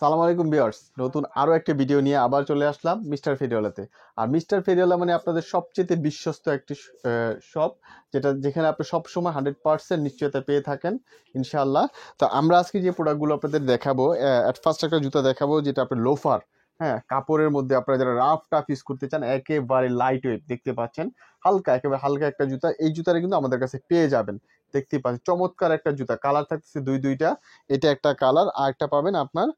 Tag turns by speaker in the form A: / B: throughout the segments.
A: সালাম আলাইকুম ভিউয়ার্স, নতুন আরো একটা ভিডিও নিয়ে আবার চলে আসলাম মিস্টার ফেরিওয়ালাতে। আর মিস্টার ফেরিওয়ালা মানে আপনাদের সবচেয়ে বিশ্বস্ত একটি শপ, যেখানে আপনি সবসময় 100% নিশ্চয়তা পেয়ে থাকেন ইনশাআল্লাহ। তো আমরা আজকে যে প্রোডাক্টগুলো আপনাদের দেখাবো, অ্যাট ফার্স্ট একটা জুতা দেখাবো যেটা আপনার লোফার। হ্যাঁ, কাপড়ের মধ্যে আপনারা যারা রাফ টাফ ইউজ করতে চান, একেবারে লাইট ওয়েট, দেখতে পাচ্ছেন হালকা, একেবারে হালকা একটা জুতা। এই জুতাটা কিন্তু আমাদের কাছে পেয়ে যাবেন। দেখতে পাচ্ছেন চমৎকার একটা জুতা, কালার থাকতেছে দুইটা। এটা একটা কালার, আর একটা পাবেন আপনার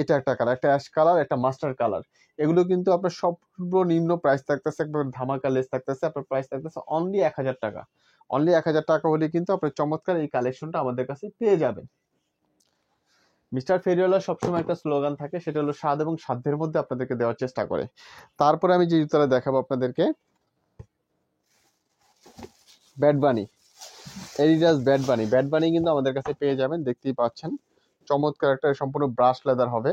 A: এটা একটা কালার, একটা অ্যাশ কালার, একটা মাস্টার কালার। এগুলো কিন্তু আপনার সর্বনিম্ন প্রাইস থাকতেছে, একবার ধামাকা লেস থাকতেছে। আপনার প্রাইস থাকতেছে অনলি 1000 টাকা। অনলি 1000 টাকা হলে কিন্তু আপনার চমৎকার এই কালেকশনটা আমাদের কাছে পেয়ে যাবেন। মিস্টার ফেরিওয়ালা সবসময় একটা স্লোগান থাকে, সেটা হলো স্বাদ এবং সাধ্যের মধ্যে আপনাদেরকে দেওয়ার চেষ্টা করে। তারপরে আমি যে জুতাটা দেখাবো আপনাদেরকে, ব্যাড বানি, এডিডাস ব্যাড বানি। ব্যাড বানি কিন্তু আমাদের কাছে পেয়ে যাবেন, দেখতেই পাচ্ছেন চমৎকার একটা সম্পূর্ণ ব্রাশ লেদার হবে।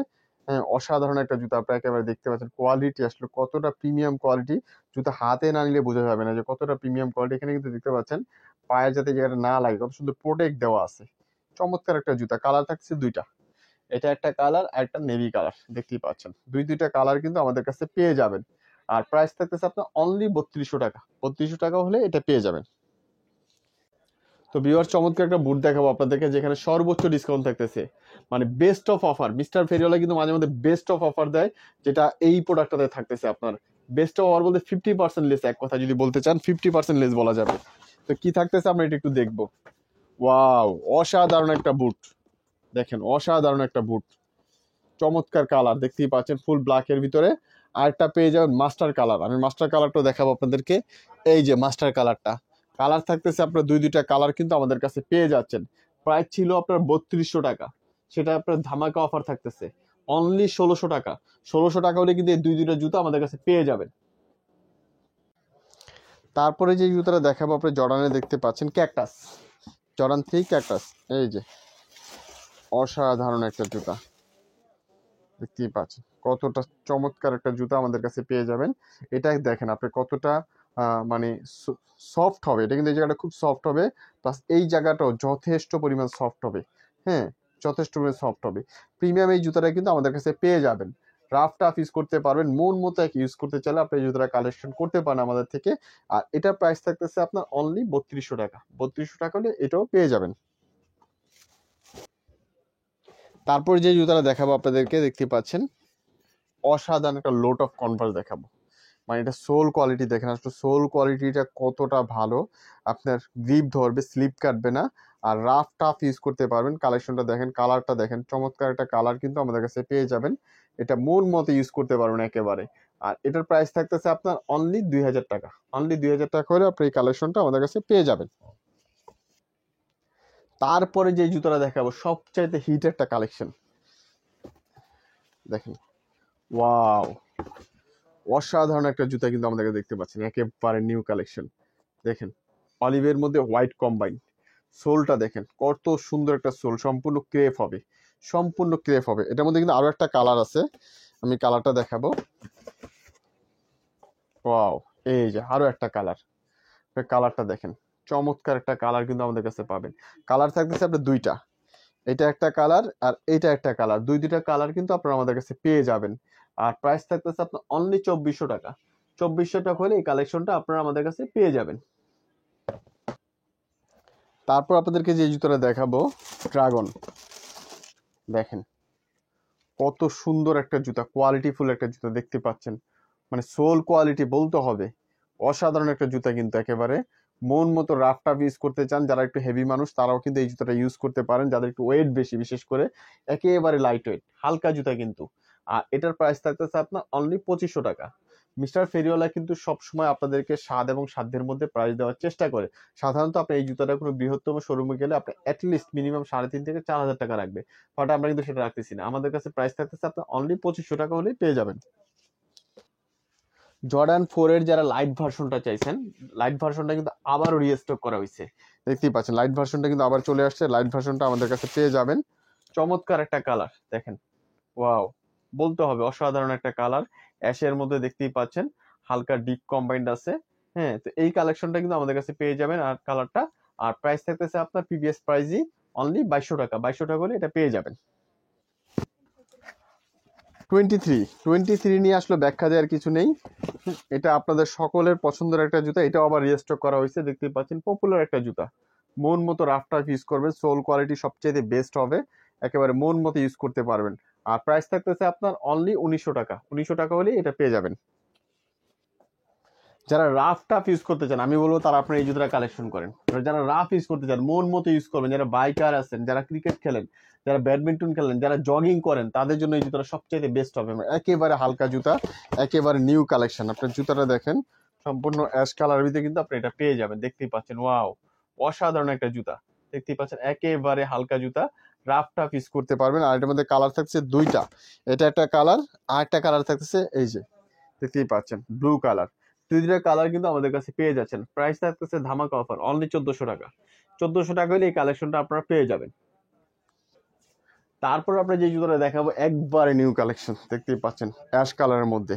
A: হ্যাঁ, অসাধারণ একটা জুতা, আপনারা একেবারে দেখতে পাচ্ছেন কোয়ালিটি আসলে কতটা প্রিমিয়াম কোয়ালিটি। জুতা হাতে না নিলে বোঝা যাবে না যে কতটা প্রিমিয়াম কোয়ালিটি। এখানে কিন্তু দেখতে পাচ্ছেন পায়ের যাতে জায়গাটা না লাগে কত সুন্দর প্রোটেক্ট দেওয়া আছে। চমৎকার একটা জুতা, কালার থাকছে দুইটা, এটা একটা কালার আর একটা নেভি কালার। দেখতেই পাচ্ছেন দুইটা কালার কিন্তু আমাদের কাছে পেয়ে যাবেন। আর প্রাইস থাকতেছে আপনার অনলি 3200 টাকা। 3200 টাকা হলে এটা পেয়ে যাবেন। তো ভিউয়ার, চমৎকার একটা বুট দেখাবো আপনাদেরকে, যেখানে সর্বোচ্চ ডিসকাউন্ট থাকতেছে, মানে বেস্ট অফ অফার। মিস্টার ফেরিওয়ালা কিন্তু মাঝে মধ্যে বেস্ট অফ অফার দেয়, যেটা এই প্রোডাক্টটাতে থাকতেছে আপনার বেস্ট অফ অফার বলতে 50% লেস। এক কথা যদি বলতে চান 50% লেস বলা যাবে। তো কি থাকতেছে আমরা এটা একটু দেখবো। ওয়াও, অসাধারণ একটা বুট, দেখেন অসাধারণ একটা বুট, চমৎকার কালার, দেখতেই পাচ্ছেন ফুল ব্ল্যাকের ভিতরে। আরেকটা পেয়ে যাবেন মাস্টার কালার, আমি মাস্টার কালারটা দেখাবো আপনাদেরকে। এই যে মাস্টার কালারটা, কালার থাকতেছে আপনার দুইটা কালার কিন্তু আমাদের কাছে পেয়ে যাচ্ছেন। প্রাইস ছিল আপনার 3200 টাকা, সেটা আপনার ধামাকা অফার থাকতেছে অনলি 1600 টাকা। 1600 টাকা হলে কিন্তু এই দুইটা জুতো আমাদের কাছে পেয়ে যাবেন। তারপরে যে জুতোটা দেখাবো আপনি জর্ডানে, দেখতে পাচ্ছেন ক্যাকটাস, জর্ডান 3 ক্যাকটাস। এই যে অসাধারণ একটা জুতা, দেখতেই পাচ্ছেন কতটা চমৎকার একটা জুতা আমাদের কাছে পেয়ে যাবেন। এটা দেখেন আপনি কতটা মানে সফট হবে। এটা কিন্তু এই জায়গাটা খুব সফট হবে, প্লাস এই জায়গাটাও যথেষ্ট পরিমাণ সফট হবে। হ্যাঁ, যথেষ্ট পরিমাণ সফট হবে। প্রিমিয়াম এই জুতাটা কিন্তু আমাদের কাছে পেয়ে যাবেন। রাফ টাফ ইউজ করতে পারবেন, মন মতো এক ইউজ করতে চাইলে আপনি এই জুতাটা কালেকশন করতে পারেন আমাদের থেকে। আর এটার প্রাইস থাকতেছে আপনার অনলি 3200 টাকা। 3200 টাকা হলে এটাও পেয়ে যাবেন। তারপর যে জুতাটা দেখাবো আপনাদেরকে, দেখতে পাচ্ছেন অসাধারণ একটা লোট অফ কনভার্স দেখাবো। মানে এটা সোল কোয়ালিটি দেখেন, আসলে সোল কোয়ালিটিটা কতটা ভালো। আপনার গ্রিপ ধরবে, স্লিপ কাটবে না, আর রাফ টাফ ইউজ করতে পারবেন। কালেকশনটা দেখেন, কালারটা দেখেন, চমৎকার একটা কালার কিন্তু আমাদের কাছে পেয়ে যাবেন। এটা মন মতো ইউজ করতে পারবেন একেবারে। আর এটার প্রাইস থাকতেছে আপনার অনলি 2000 টাকা। অনলি 2000 টাকা হলে আপনি এই কালেকশনটা আমাদের কাছে পেয়ে যাবেন। তারপরে যে জুতোটা দেখাবো, সবচাইতে হিট একটা কালেকশন, দেখেন ওয়াও, অসাধারণ একটা জুতা কিন্তু আমাদেরকে দেখতে পাচ্ছেন, একেবারে নিউ কালেকশন। দেখেন অলিভের মধ্যে হোয়াইট কম্বাইন, সোলটা দেখেন কত সুন্দর একটা সোল, সম্পূর্ণ ক্রেপ হবে, সম্পূর্ণ ক্রেপ হবে। এটার মধ্যে কিন্তু আরো একটা কালার আছে, আমি কালারটা দেখাবো। ওয়াও, এই যে আরো একটা কালার, কালারটা দেখেন চমৎকার একটা কালার কিন্তু আমাদের কাছে পাবেন। কালার থাকতেছে আপনার দুইটা, এটা একটা কালার আর এটা একটা কালার, দুইটা কালার কিন্তু আপনারা আমাদের কাছে পেয়ে যাবেন। আর প্রাইস থাকতেছে আপনার অনলি 2400 টাকা। 2400 টাকা হলে এই কালেকশনটা আপনারা আমাদের কাছে পেয়ে যাবেন। তারপর আপনাদেরকে যে জুতোটা দেখাবো, ড্রাগন, দেখেন কত সুন্দর একটা জুতা, কোয়ালিটিফুল একটা জুতা, দেখতে পাচ্ছেন মানে সোল কোয়ালিটি বলতে হবে। অসাধারণ একটা জুতা কিন্তু একেবারে মন মতো। রাফ টাফ ইউজ করতে চান যারা একটু হেভি মানুষ, তারাও কিন্তু এই জুতাটা ইউজ করতে পারেন। যাদের একটু ওয়েট বেশি, বিশেষ করে একেবারে লাইট ওয়েট হালকা জুতা কিন্তু। আর এটার প্রাইস থাকতেছে আপনার অনলি 2500 টাকা। মিস্টার ফেরিওয়ালা কিন্তু সবসময় আপনাদেরকে স্বাদ এবং সাধ্যের মধ্যে প্রাইস দেওয়ার চেষ্টা করে। সাধারণত আপনি এই জুতাটা কোনো বৃহত্তম শোরুমে গেলে আপনি অ্যাটলিস্ট মিনিমাম 3500 থেকে 4000 টাকা রাখবে, বাট আমরা কিন্তু সেটা রাখতেছি না। আমাদের কাছে প্রাইস থাকতেছে আপনার অনলি 2500 টাকা হলেই পেয়ে যাবেন। জর্ডান 4 এর যারা লাইট ভার্সনটা চাইছেন, লাইট ভার্সনটা কিন্তু আবারও রিস্টক করা হয়েছে, দেখতেই পাচ্ছেন লাইট ভার্সনটা কিন্তু আবার চলে আসছে। লাইট ভার্সনটা আমাদের কাছে পেয়ে যাবেন। চমৎকার একটা কালার দেখেন, ওয়াও বলতে হবে, অসাধারণ একটা কালার। অ্যাশের মধ্যে দেখতেই পাচ্ছেন হালকা ডিপ কম্বাইন্ড আছে। হ্যাঁ, তো এই কালেকশনটা কিন্তু আমাদের কাছে পেয়ে যাবেন। আর কালারটা, আর প্রাইস থাকতেছে আপনার প্রিভিয়াস প্রাইসই অনলি 2200 টাকা। 2200 টাকা হলে এটা পেয়ে যাবেন। 23 নিয়ে আসলে ব্যাখ্যা দেওয়ার কিছু নেই। এটা আপনাদের সকলের পছন্দের একটা জুতা, এটাও আবার রিস্টক করা হয়েছে, দেখতে পাচ্ছেন পপুলার একটা জুতা। মন মতো রাফ টাফ ইউজ করবেন, সোল কোয়ালিটি সবচেয়ে বেস্ট হবে, একেবারে মন মতো ইউজ করতে পারবেন। আর প্রাইস থাকতেছে আপনার অনলি 1900 টাকা। 1900 টাকা হলে এটা পেয়ে যাবেন। যারা রাফ টাফ ইউজ করতে চান আমি বলবো তারা আপনার এই জুতোটা কালেকশন করেন। যারা রাফ ইউজ করতে চান, মন মতো ইউজ করবেন, যারা বাইকার আছেন, যারা ক্রিকেট খেলেন, যারা ব্যাডমিন্টন খেলেন, যারা জগিং করেন, তাদের জন্য এই জুতোটা সবচেয়ে বেস্ট হবে। একেবারে হালকা জুতা, একেবারে নিউ কালেকশন। আপনার জুতাটা দেখেন, সম্পূর্ণ অ্যাশ কালার ভিতরে কিন্তু আপনি এটা পেয়ে যাবেন। দেখতেই পাচ্ছেন, ওয়াও, অসাধারণ একটা জুতা। দেখতেই পাচ্ছেন, একেবারে হালকা জুতা, রাফ টাফ ইউজ করতে পারবেন। আর এটার মধ্যে কালার থাকছে দুইটা, এটা একটা কালার, আর একটা কালার থাকছে এই যে দেখতেই পাচ্ছেন ব্লু কালার। দুইটা কালার কিন্তু আমাদের কাছে পেয়ে যাচ্ছেন। প্রাইস থাকতেছে ধামাকা অফার অনলি 1400 টাকা। 1400 টাকা হলে এই কালেকশনটা আপনারা পেয়ে যাবেন। তারপর আপনার যে জুতোটা দেখাবো একবারে নিউ কালেকশন, দেখতেই পাচ্ছেন অ্যাশ কালারের মধ্যে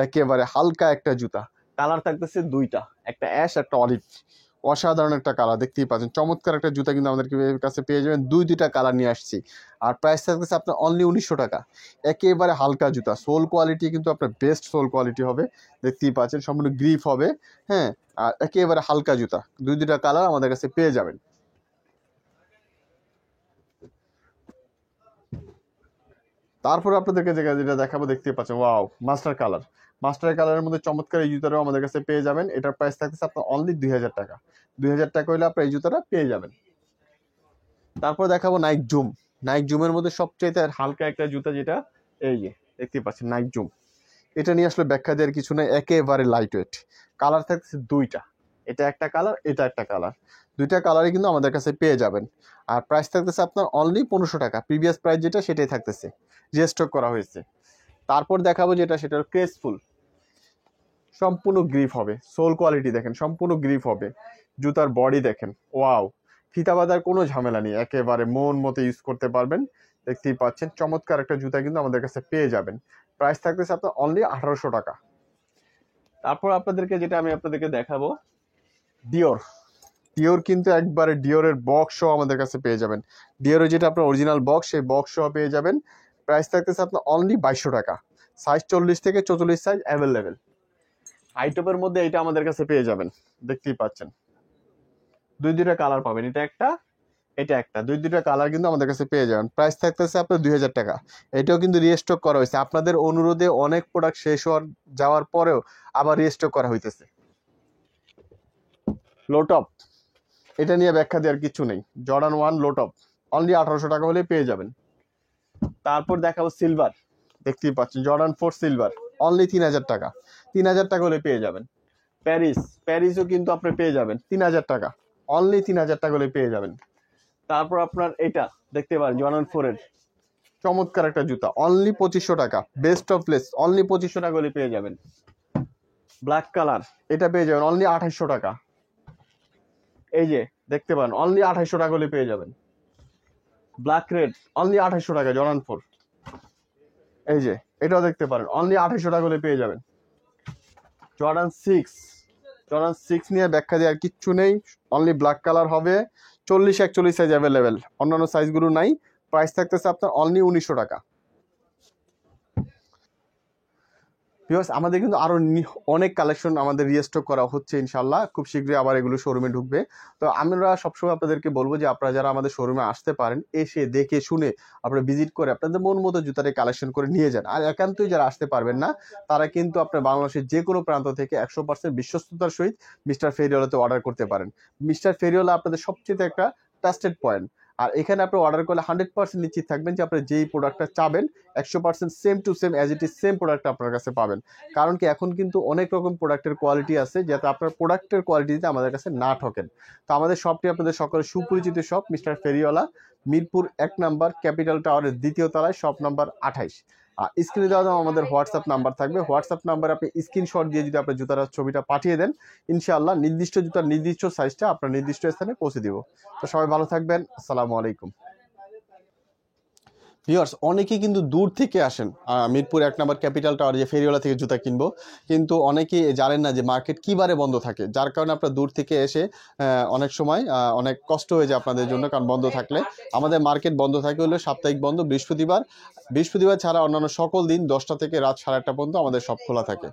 A: একেবারে হালকা একটা জুতা। কালার থাকতেছে দুইটা, একটা অ্যাশ একটা অলিভ। অসাধারণ একটা কালার, দেখতেই পাচ্ছেন চমৎকার একটা জুতা কিন্তু আমাদের কাছে পেয়ে যাবেন। দুইটা কালার নিয়ে আসছি। আর প্রাইস থাকতেছে আপনার অনলি 1900 টাকা। একেবারে হালকা জুতা, সোল কোয়ালিটি কিন্তু আপনার বেস্ট সোল কোয়ালিটি হবে, দেখতেই পাচ্ছেন সম্পূর্ণ গ্রিপ হবে। হ্যাঁ, আর একেবারে হালকা জুতা, দুইটা কালার আমাদের কাছে পেয়ে যাবেন। তারপর আপনাদেরকে যেটা দেখাবো, দেখতে পাচ্ছেন ওয়াও, মাস্টার কালার। মাস্টার কালারের মধ্যে চমৎকার এই জুতাটাও আমাদের কাছে পেয়ে যাবেন। এটার প্রাইস থাকতেছে আপনার অনলি 2000 টাকা। 2000 টাকা হলে আপনার এই জুতাটা পেয়ে যাবেন। তারপর দেখাবো নাইক জুম। নাইক জুমের মধ্যে সবচেয়ে হালকা একটা জুতা, যেটা এই যে দেখতে পাচ্ছেন নাইক জুম। এটা নিয়ে আসলে ব্যাখ্যা দেওয়ার কিছু নেই, একেবারে লাইট ওয়েট। কালার থাকতেছে দুইটা, এটা একটা কালার, এটা একটা কালার। দুইটা কালারই কিন্তু আমাদের কাছে পেয়ে যাবেন। আর প্রাইস থাকতেছে আপনার অনলি 1500 টাকা। প্রিভিয়াস প্রাইস যেটা সেটাই থাকতেছে, রিস্টক করা হয়েছে। তারপর দেখাবো যেটা, সেটা ক্রেসফুল। সম্পূর্ণ গ্রিপ হবে, সোল কোয়ালিটি দেখেন, সম্পূর্ণ গ্রিপ হবে। জুতার বডি দেখেন, ওয়াও, ফিতা বাঁধার কোনো ঝামেলা নেই, একেবারে মন মতো ইউজ করতে পারবেন। দেখতেই পাচ্ছেন চমৎকার একটা জুতা কিন্তু আমাদের কাছে পেয়ে যাবেন। প্রাইস থাকতেছে আপনার অনলি 1800 টাকা। তারপর আপনাদেরকে যেটা আমি আপনাদেরকে দেখাবো, ডিওর। ডিওর কিন্তু একবারে ডিওরের বক্স সহ আমাদের কাছে পেয়ে যাবেন। ডিওরের যেটা আপনার অরিজিনাল বক্স, সেই বক্স সহ পেয়ে যাবেন। প্রাইস থাকতেছে আপনার অনলি 2200 টাকা। সাইজ 40 থেকে 44 সাইজ অ্যাভেলেবেল। আইটপের মধ্যে এটা আমাদের কাছে পেয়ে যাবেন, দেখতেই পাচ্ছেন দুইটা কালার পাবেন, এটা একটা এটা একটা, দুইটা কালার কিন্তু আমাদের কাছে পেয়ে যাবেন। প্রাইস থাকতেছে আপনার 2000 টাকা। এটাও কিন্তু রিস্টক করা হয়েছে, আপনাদের অনুরোধে অনেক প্রোডাক্ট শেষ যাওয়ার পরেও আবার রিস্টক করা হইতেছে। লোটপ, এটা নিয়ে ব্যাখ্যা দেওয়ার কিছু নেই। জর্ডান 1 লোটপ অনলি 1800 টাকা হলে পেয়ে যাবেন। তারপর দেখাবো সিলভার, দেখতেই পাচ্ছেন জর্ডান 4 সিলভার অনলি 3000 টাকা। 3000 টাকা হলে পেয়ে যাবেন। প্যারিসও কিন্তু আপনি পেয়ে যাবেন 3000 টাকা, অনলি 3000 টাকা হলে পেয়ে যাবেন। তারপর আপনার এটা দেখতে পারেন জর্ডান 4 এর চমৎকার একটা জুতা, অনলি 2500 টাকা। বেস্ট অফ প্লেস, অনলি 2500 টাকা হলে পেয়ে যাবেন। ব্ল্যাক কালার, এটা পেয়ে যাবেন অনলি 2800 টাকা। এই যে দেখতে পারেন অনলি 2800 টাকা হলে পেয়ে যাবেন। ব্ল্যাক রেড অনলি 2800 টাকা, জর্ডান 4। এই যে এটাও দেখতে পারেন অনলি 2800 টাকা হলে পেয়ে যাবেন। জর্ডান 6 নিয়ে ব্যাখ্যা দেওয়ার কিচ্ছু নেই, অনলি ব্ল্যাক কালার হবে। 40-41 সাইজ অ্যাভেলেবেল, অন্যান্য সাইজগুলো নাই। প্রাইস থাকতেছে আপনার অনলি 1900 টাকা। বিকজ আমাদের কিন্তু আরো অনেক কালেকশন আমাদের রিস্টক করা হচ্ছে, ইনশাল্লাহ খুব শীঘ্রই আবার এগুলো শোরুমে ঢুকবে। তো আমরা সবসময় আপনাদেরকে বলবো যে আপনারা যারা আমাদের শোরুমে আসতে পারেন, এসে দেখে শুনে আপনারা ভিজিট করে আপনাদের মন মতো জুতাটা কালেকশন করে নিয়ে যান। আর একান্তই যারা আসতে পারবেন না, তারা কিন্তু আপনার বাংলাদেশের যে কোনো প্রান্ত থেকে 100% বিশ্বস্ততার সহিত মিস্টার ফেরিওয়ালাতে অর্ডার করতে পারেন। মিস্টার ফেরিওয়ালা আপনাদের সবচেয়ে একটা ট্রাস্টেড পয়েন্ট। আর এখানে আপনি অর্ডার করলে 100% নিশ্চিত থাকবেন যে আপনি যেই প্রোডাক্টটা চাবেন 100% same to same as it is same product আপনার কাছে পাবেন। কারণ কি, এখন কিন্তু অনেক রকম প্রোডাক্টের কোয়ালিটি আছে, যাতে আপনার প্রোডাক্টের কোয়ালিটিতে আমাদের কাছে না ঠকেন। তো আমাদের শপটি আপনাদের সকলের সুপরিচিত শপ মিস্টার ফেরিওয়ালা, মিরপুর 1 নাম্বার, ক্যাপিটাল টাওয়ারের 2য় তলায়, শপ নাম্বার 28। আর স্ক্রিনে দেওয়া আমাদের হোয়াটসঅ্যাপ নাম্বার থাকবে, হোয়াটসঅ্যাপ নাম্বারে আপনি স্ক্রিনশট দিয়ে যদি আপনার জুতার ছবিটা পাঠিয়ে দেন, ইনশাআল্লাহ নির্দিষ্ট জুতার নির্দিষ্ট সাইজটা আপনার নির্দিষ্ট স্থানে পৌঁছে দিব। তো সবাই ভালো থাকবেন, আসসালামু আলাইকুম। ভিউয়ার্স অনেকেই কিন্তু দূর থেকে আসেন মিরপুর 1 নম্বর ক্যাপিটাল টাওয়ার যে ফেরিওয়ালা থেকে জুতা কিনবো, কিন্তু অনেকেই জানেন না যে মার্কেট কী বারে বন্ধ থাকে, যার কারণে আপনারা দূর থেকে এসে অনেক সময় অনেক কষ্ট হয়ে যায় আপনাদের জন্য, কারণ বন্ধ থাকলে। আমাদের মার্কেট বন্ধ থাকে হলো সাপ্তাহিক বন্ধ বৃহস্পতিবার ছাড়া অন্যান্য সকল দিন 10টা থেকে রাত 8:30 পর্যন্ত আমাদের সব খোলা থাকে।